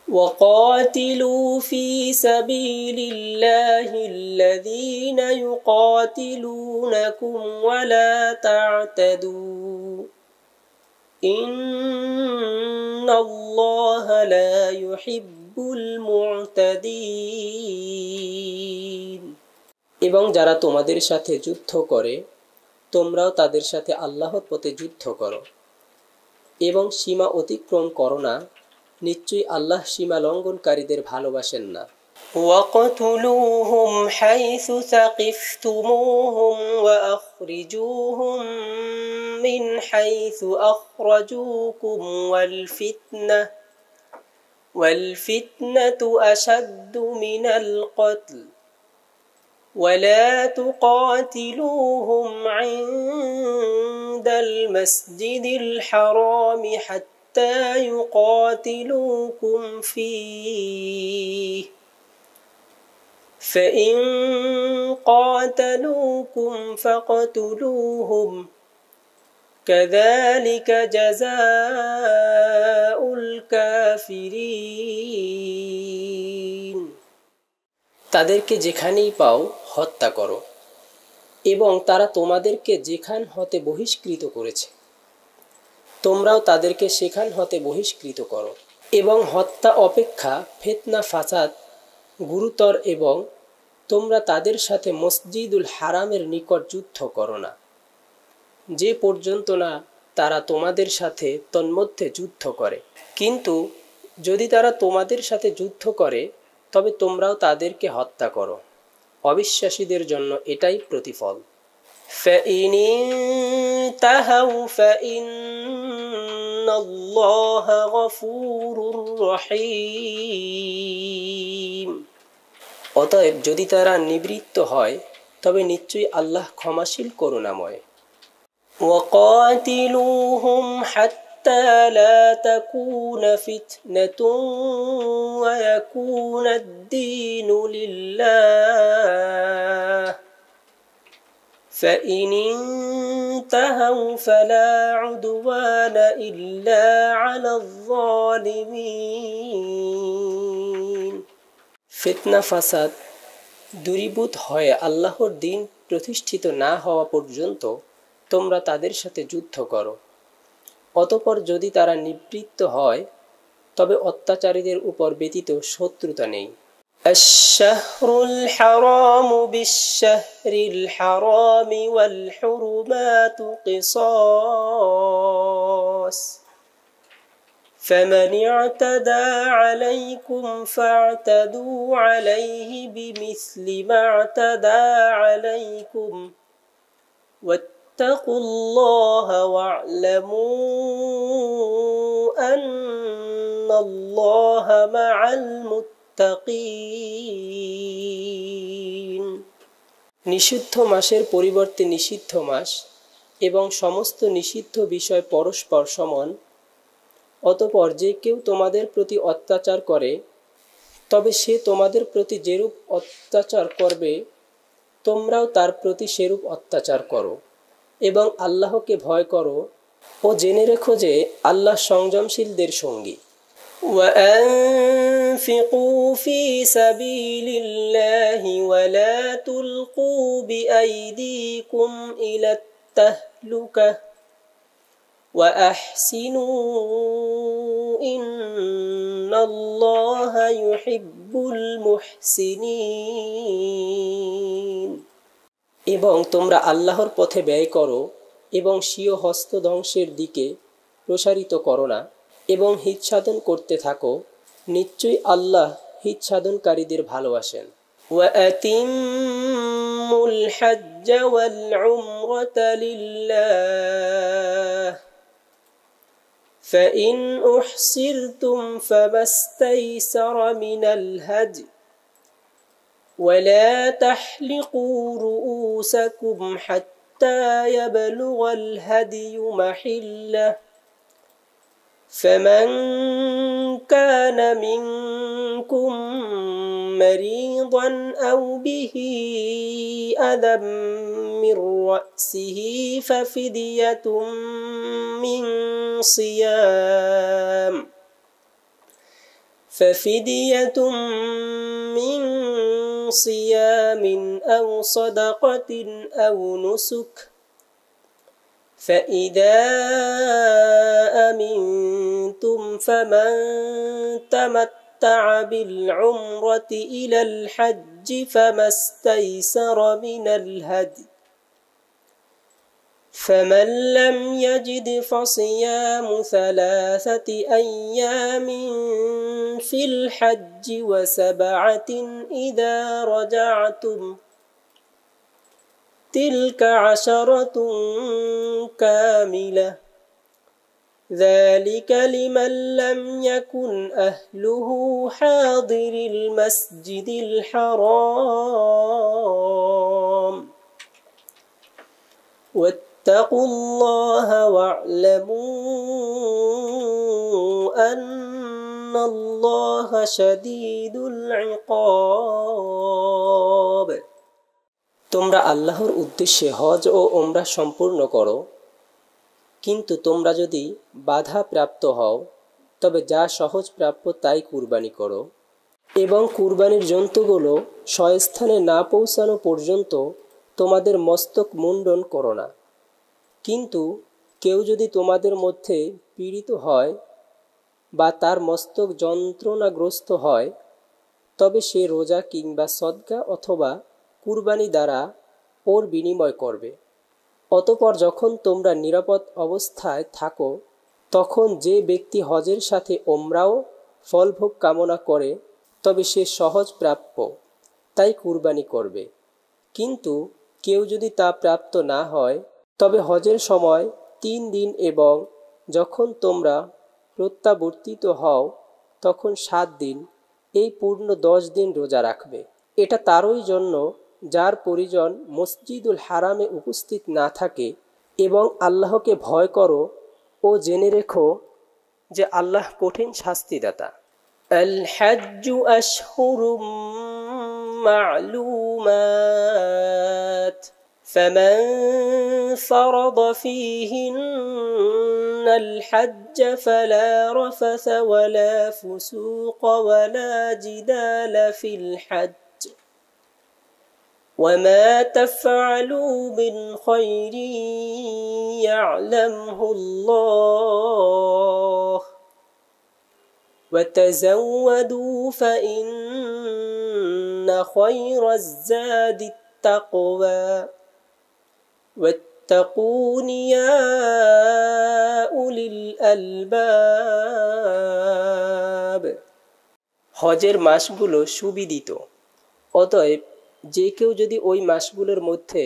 وقاتلوا في سبيل الله الذين يقاتلونكم ولا تعتدوا إن الله لا يحب المعتدين এবং যারা তোমাদের সাথে যুদ্ধ করে তোমরাও তাদের সাথে আল্লাহর পথে যুদ্ধ করো এবং সীমা অতিক্রম করো না নিশ্চয়ই আল্লাহ সীমা লঙ্ঘনকারীদের ভালোবাসেন না وَاقْتُلُوهُمْ حَيْثُ ثَقِفْتُمُوهُمْ وَأَخْرِجُوهُمْ مِنْ حَيْثُ أَخْرَجُوكُمْ وَالْفِتْنَةُ أَشَدُّ مِنَ الْقَتْلِ وَلَا تُقَاتِلُوهُمْ عِندَ الْمَسْجِدِ الْحَرَامِ حَتَّى يُقَاتِلُوكُمْ فِيهِ فَإِنْ قَاتَلُوكُمْ فَاقْتُلُوهُمْ كَذَلِكَ جَزَاءُ الْكَافِرِينَ তাদেরকে যেখানেই পাও হত্যা করো এবং তারা তোমাদেরকে যেখান হতে বহিষ্কৃত করেছে তোমরাও তাদেরকে সেখান হতে বহিষ্কৃত করো এবং হত্যা অপেক্ষা ফিতনা ফাসাদ গুরুতর এবং তোমরা তাদের সাথে মসজিদুল হারামের নিকট যুদ্ধ করো না যে পর্যন্ত না তারা তোমাদের সাথে তন্মধ্যে যুদ্ধ করে কিন্তু যদি তারা তোমাদের সাথে যুদ্ধ করে তবে তোমরাও তাদেরকে হত্যা করো অবিশ্বাসীদের জন্য এটাই প্রতিফল فَإِنِ انْتَهَوْا فَإِنَّ اللَّهَ غَفُورٌ رَحِيمٌ অতএব যদি তারা নিবৃত্ত হয় তবে নিশ্চয়ই আল্লাহ ক্ষমাশীল করুণাময় وَقَاتِلُوهُمْ حَتَّى لَا تَكُونَ فِتْنَةٌ وَيَكُونَ الدِّينُ لِلَّهِ فَإِنِ انْتَهَوْا فَلَا عُدْوَانَ إِلَّا عَلَى الظَّالِمِينَ ফিতনা ফাসাদ দূরীভূত হয়ে আল্লাহর দ্বীন প্রতিষ্ঠিত না হওয়া পর্যন্ত তোমরা তাদের সাথে যুদ্ধ করো অতঃপর যদি তারা নিবৃত্ত হয় তবে অত্যাচারীদের উপর ব্যতীত শত্রুতা নেই الشهر الحرام بالشهر الحرام والحرمات قصاص فمن اعتدى عليكم فاعتدوا عليه بمثل ما اعتدى عليكم واتقوا الله واعلموا أن الله مع المتقين নিষিদ্ধ মাসের পরিবর্তে নিষিদ্ধ মাস এবং সমস্ত নিষিদ্ধ বিষয় পরস্পর সমান অতঃপর যে কেউ তোমাদের প্রতি অত্যাচার করে তবে সে তোমাদের প্রতি যেরূপ অত্যাচার করবে তোমরাও তার প্রতি সেরূপ অত্যাচার করো এবং আল্লাহকে ভয় করো ও জেনে রেখো যে আল্লাহ সংযমশীলদের সঙ্গী وأنفقوا في سبيل الله ولا تلقوا بأيديكم إلى التهلكة وأحسنوا إن الله يحب المحسنين এবং তোমরা আল্লাহর পথে ব্যয় করো এবং স্বীয় হস্ত ধ্বংসের দিকে প্রসারিত করো না এবং হিত সাধন করতে থাকো নিশ্চয়ই আল্লাহ হিত সাধনকারীদের ভালোবাসেন وَأَتِمُّوا الْحَجَّ وَالْعُمْرَةَ لِلَّهِ فَإِنْ أُحْصِرْتُمْ فَمَا اسْتَيْسَرَ مِنَ الْهَدْيِ وَلَا تَحْلِقُوا رُؤُوسَكُمْ حَتَّى يَبْلُغَ الْهَدْيُ مَحِلَّهُ فَمَنْ كَانَ مِنْكُمْ مَرِيضًا أَوْ بِهِ أَذًى مِنْ رَأْسِهِ فَفِدْيَةٌ مِنْ صِيَامٍ ففدية من صيام أو صدقة أو نسك فإذا أمنتم فمن تمتع بالعمرة إلى الحج فما استيسر من الهدي فمن لم يجد فصيام 3 أيام في الحج و7 إذا رجعتم تلك 10 كاملة ذلك لمن لم يكن أهله حاضر المسجد الحرام واتقوا الله واعلموا أن الله شديد العقاب তোমরা আল্লাহর উদ্দেশ্যে হজ ও উমরা সম্পূর্ণ করো, কিন্তু তোমরা যদি বাধা প্রাপ্ত হও তবে যা সহজ প্রাপ্য তাই কুরবানি করো এবং কুরবানির জন্তুগুলো স্বস্থানে না পৌঁছানো পর্যন্ত তোমাদের মস্তক মুন্ডন করো না। কিন্তু কেউ যদি তোমাদের মধ্যে পীড়িত হয় বা তার মস্তক যন্ত্রণাগ্রস্ত হয় তবে সে রোজা কিংবা সদকা অথবা কুরবানি দ্বারা ওর বিনিময় করবে। অতঃপর যখন তোমরা নিরাপদ অবস্থায় থাকো তখন যে ব্যক্তি হজের সাথে ওমরাও ফলভোগ কামনা করে তবে সে সহজ প্রাপ্য তাই কুরবানি করবে। কিন্তু কেউ যদি তা প্রাপ্ত না হয় তবে হজের সময় 3 দিন এবং যখন তোমরা প্রত্যাবর্তিত হও তখন 7 দিন, এই পূর্ণ 10 দিন রোজা রাখবে। এটা তারই জন্য যার পরিজন মসজিদুল হারামে উপস্থিত না থাকে এবং আল্লাহকে ভয় করো ও জেনে রেখো যে আল্লাহ কঠিন শাস্তিদাতা। আল হাজ্জু আশহুরুম মা'লুমাত ফামান ফারাদা ফীহিন্না আল হাজ্জ ফালা রাফাসা ওয়ালা ফুসুকা ওয়ালা জিদালা ফিল হাজ্জ وما تفعلوا من خير يعلمه الله وتزودوا فإن خير الزاد التقوى واتقون يا أولي الألباب হজের মাসগুলো সুবিদিত, অতএব যে কেউ যদি ওই মাসগুলোর মধ্যে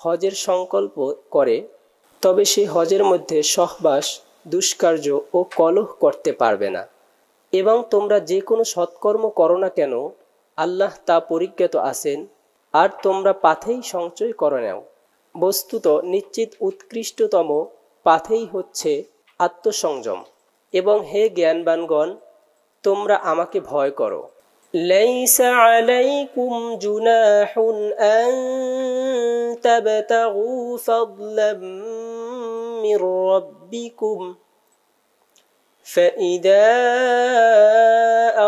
হজের সংকল্প করে তবে সে হজের মধ্যে সহবাস, দুষ্কার্য ও কলহ করতে পারবে না। এবং তোমরা যে কোনো সৎকর্ম করো না কেন আল্লাহ তা পরিজ্ঞাত আছেন, আর তোমরা পাথেই সঞ্চয় করে নাও। বস্তুত নিশ্চিত উৎকৃষ্টতম পাথেই হচ্ছে আত্মসংযম। এবং হে জ্ঞানবানগণ, তোমরা আমাকে ভয় করো। ليس عليكم جناح أن تبتغوا فضلا من ربكم فإذا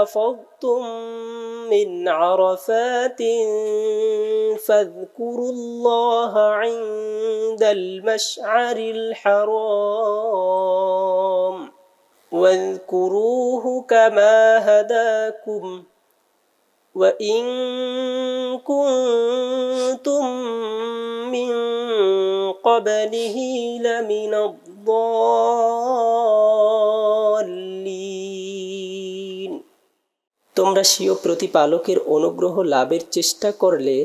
أفضتم من عرفات فاذكروا الله عند المشعر الحرام واذكروه كما هداكم وإن كنتم من قبله لمن الضالين তোমরা স্বীয় প্রতিপালকের অনুগ্রহ লাভের চেষ্টা করলে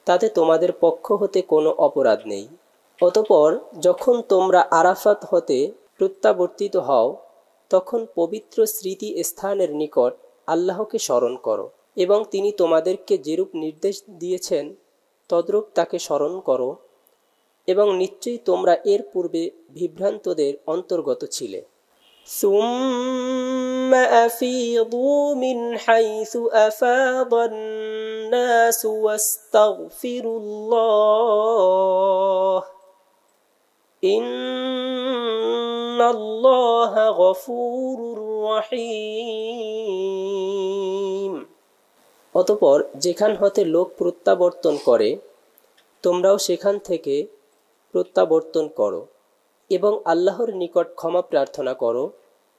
তাতে তোমাদের পক্ষ হতে কোনো অপরাধ নেই। অতঃপর যখন তোমরা আরাফাত হতে প্রত্যাবর্তিত হও তখন পবিত্র স্মৃতি স্থানের নিকট আল্লাহকে স্মরণ করো এবং তিনি তোমাদেরকে যেরূপ নির্দেশ দিয়েছেন তদ্রূপ তাকে স্মরণ করো, এবং নিশ্চয়ই তোমরা এর পূর্বে বিভ্রান্তদের অন্তর্গত ছিলে। ثم أفيضوا من حيث أفاض الناس واستغفروا الله إن الله غفور رحيم অতঃপর যেখান হতে লোক প্রত্যাবর্তন করে তোমরাও সেখান থেকে প্রত্যাবর্তন করো এবং আল্লাহর নিকট ক্ষমা প্রার্থনা করো,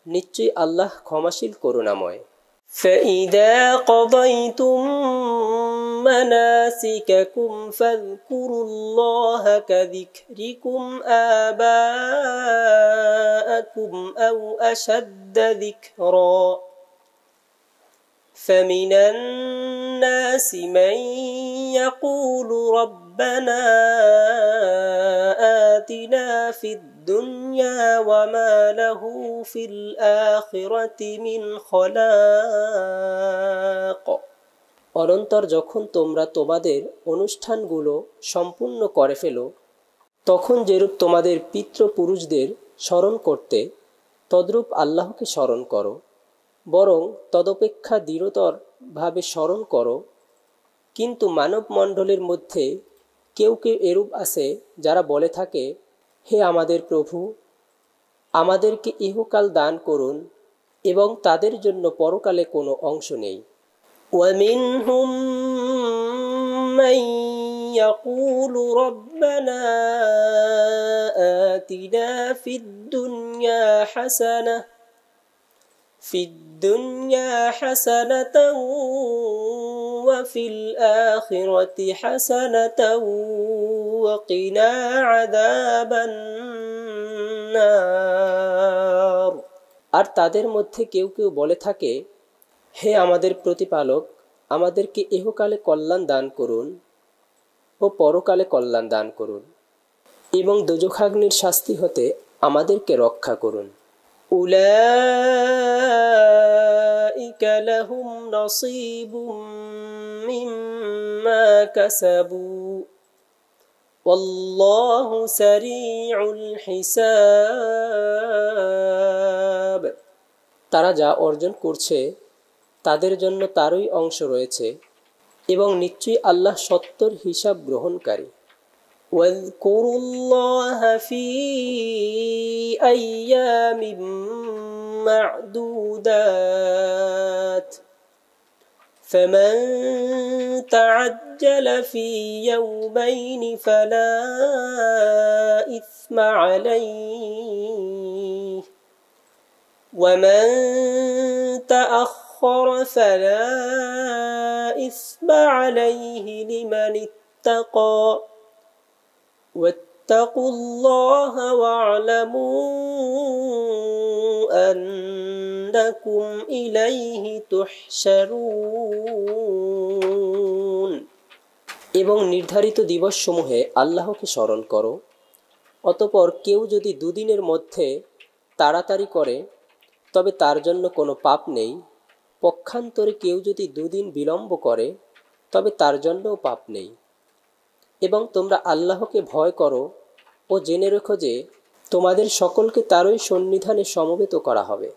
নিশ্চয়ই আল্লাহ ক্ষমাশীল করুণাময়। فَإِذَا قَضَيْتُم مَّنَاسِكَكُمْ فَاذْكُرُوا اللَّهَ كَذِكْرِكُمْ آبَاءَكُمْ أَوْ أَشَدَّ ذِكْرًا فَمِنَ النَّاسِ مَن يَقُولُ رَبَّنَا آتِنَا فِي الدُّنْيَا وَمَا لَهُ فِي الْآخِرَةِ مِنْ خَلَاقٍ। অনন্তর যখন তোমরা তোমাদের অনুষ্ঠানগুলো সম্পূর্ণ করে ফেলো, তখন যেরূপ তোমাদের পিতৃপুরুষদের স্মরণ করতে তদ্রূপ আল্লাহকে স্মরণ করো, বরং তদপেক্ষা দৃঢ়তরভাবে স্মরণ করো। কিন্তু মানবমণ্ডলীর মধ্যে কেউ কেউ এরূপ আছে যারা বলে থাকে, হে আমাদের প্রভু, আমাদেরকে ইহকাল দান করুন, এবং তাদের জন্য পরকালে কোনো অংশ নেই। وَمِنْهُمْ مَنْ يَقُولُ رَبَّنَا آتِنَا فِي الدُّنْيَا حَسَنَةً وَفِي الْآخِرَةِ حَسَنَةً وَقِنَا عَذَابَ النَّارِ। আর তাদের মধ্যে কেউ কেউ বলে থাকে, হে আমাদের প্রতিপালক, আমাদেরকে ইহকালে কল্যাণ দান করুন ও পরকালে কল্যাণ দান করুন, এবং দোজখাগ্নির শাস্তি হতে আমাদেরকে রক্ষা করুন। উলাইকা লাহুম নসীবুম মিম্মা কাসাবু ওয়াল্লাহু সারিউল হিসাব। তারা যা অর্জন করছে তাদের জন্য তারই অংশ রয়েছে, এবং নিশ্চয়ই আল্লাহ সত্বর হিসাব গ্রহণকারী। ওয়াযকুরুল্লাহা ফী আইয়ামিম মা'দুদাত ফামান তা'আজ্জালা ফী ইয়াওমাইনি ফালা ইসমা আলাইহি ومن تأخر فلا إثم عليه لمن اتقى واتقوا الله واعلموا أنكم إليه تحشرون। এবং নির্ধারিত দিবসসমূহে আল্লাহকে স্মরণ করো। অতঃপর কেউ যদি দুদিনের মধ্যে তাড়াতাড়ি করে তবে তার জন্য কোনো পাপ নেই। পক্ষান্তরে কেউ যদি দুদিন বিলম্ব করে তবে তার জন্যও পাপ নেই। এবং তোমরা আল্লাহকে ভয় করো ও জেনে রেখো যে তোমাদের সকলকে তারই সন্নিধানে সমবেত করা হবে।